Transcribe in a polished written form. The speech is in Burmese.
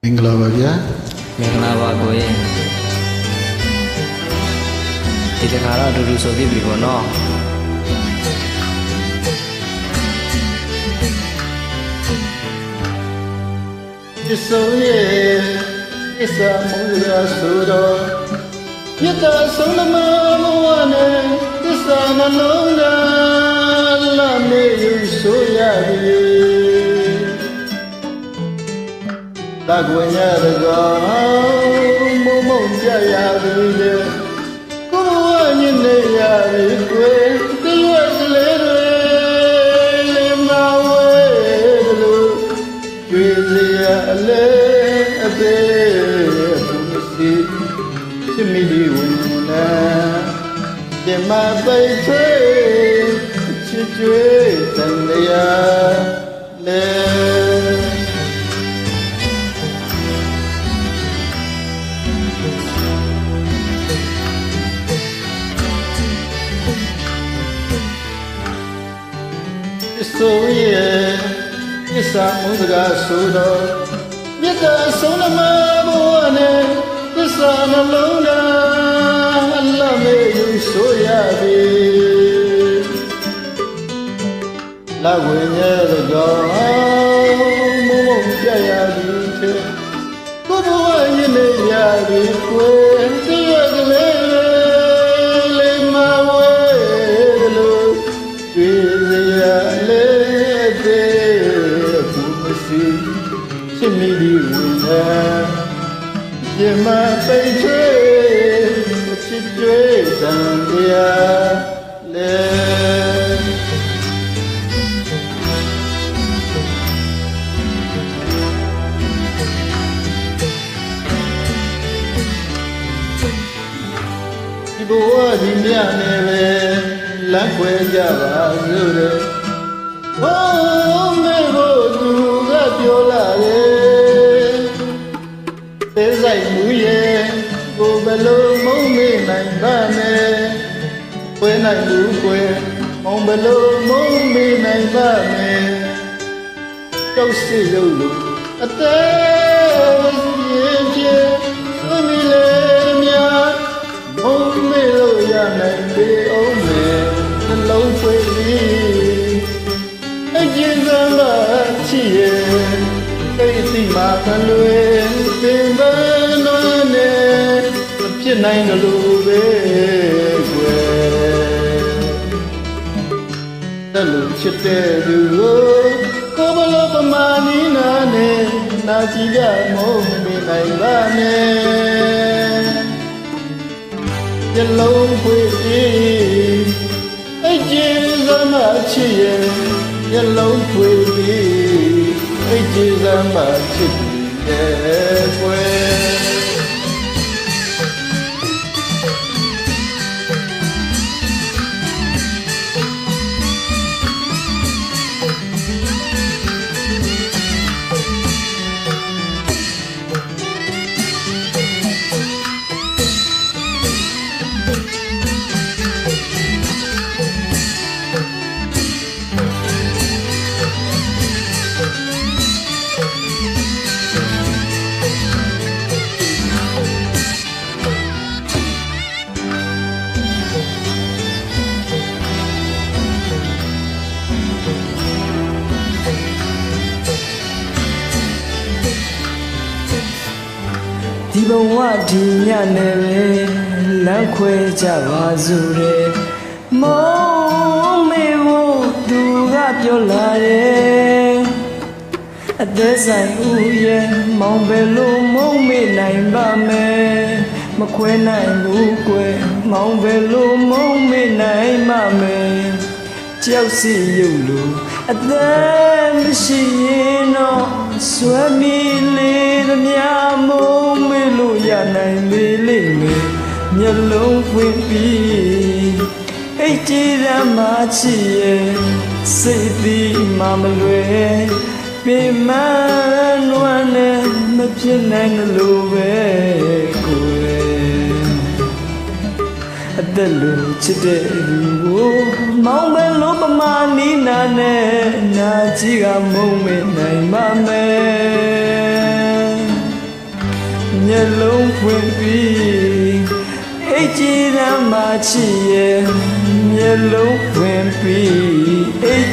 မင်္ဂလာပါဗျာမင်္ဂလာပါကိုရင်ဒီတခါတော့အတူတူဆိုပြပြီပေါ့နော်ဒီဆိုရဲ့အစမုန်းရဆိုတော့မြတ်တာဆုံးမမဝနဲ့သစ္စာနှလုံးသားလာမေးဆိုရပြီတကွင်ရတဲ့ကောင်မုံမုံကြရပြီလေကိုဘဝညနေရပြီကွယ်တရွက်ကလေးတွေမဝဲလို့ကြွေစရာအလဲအသေးဘုမရှိချစ်မိဒီဝင်လာဒီမှာပိတ်ထွေးချစ်ကြွေးတန်လျာလဲဆိုရဲ့သစ္စာမုန်းစကားဆိုတော့မြတ်တာဆုံးမဘဝနဲ့သစ္စာနှလုံးသားအလမေယူဆိုရပြီလာဝင်ရဲ့ကောင်မုံမုံကြရပြီတဲ့ကိုဘဝညနေရပြီကွယ်တရွက်ကလေးလေးမဝဲလို့ကြွေစရာချစ်မိဒီဝင်လာဒီမှာပိတ်ထွေးချစ်ကြွေးတန်တရားလဲဒီဘဝဒီမြနဲ့ပဲလမ်းခွဲကြပါစို့တဲ့ဟောမေဖို့သူကပြောလာတယ်သေဆိုင်မှုရဲ့ကိုဘလို့မုံမေးနိုင်ပါနဲ့ခွဲနိုင်မှုကွယ်မောင်ဘလို့မုံမေးနိုင်ပါနဲ့တောက်စီလို့လို့အသေးရင်ချင်းသွမီလေမြာမုံမေးလို့ရနိုင်ပေအောင်မယ်နှလုံးဖွေးပြီးအကျဉ်းဆုံးလာချစ်ရဲ့သိသိမှာဖလွယ်ပင်ပန်းတော့နဲ့မဖြစ်နိုင်လို့ပဲကွယ်တလူချစ်တဲ့သူကိုဘလို့ပမာနီနာနဲ့နာကြည့်ကြမုန်းမိနိုင်ပါနဲ့ညလုံးဖွေးပြီးအကျဉ်းဆုံးလာချစ်ရဲ့မျက်လုံးဖွေးပြီးအိတ်ကြီးစမ်းမှချစ်တယ်ကွယ်ဒီဘဝဒီညနဲ့ပဲလမ်းခွဲကြပါစို့တဲ့မောင်မေဖို့သူကပြောလာတယ်အသက်ဆိုင်ဦးရဲ့မောင်ဘယ်လိုမုံမေ့နိုင်ပါမယ်မခွဲနိုင်ဘူးကွယ်မောင်ဘယ်လိုမုံမေ့နိုင်ပါမယ်ကြောက်စီရုပ်လို့အသက်မရှိရင်တော့ဆွဲမီလေးသမျှမုံမေ့လို့ရနိုင်လေလိမ့်မယ်မျက်လုံးဖွင့်ပြီးအိတ်ကြည်ရမှချစ်ရဲ့စိတ်သည်မှမလွယ်ပင်မနွမ်းနဲ့မဖြစ်နိုင်လို့ပဲကိုယ်အသက်လို့ချစ်တဲ့လူကိုမောင်ပဲလို့ပမာနီးနာနဲ့နာကြီးကမုံမေ့နိုင်ပါမယ် မျက်လုံးဖွင့်ပြီးအိတ်ကြီးတမ်းမှချစ်ရဲ့မျက်လုံးဖွင့်ပြီးအိတ်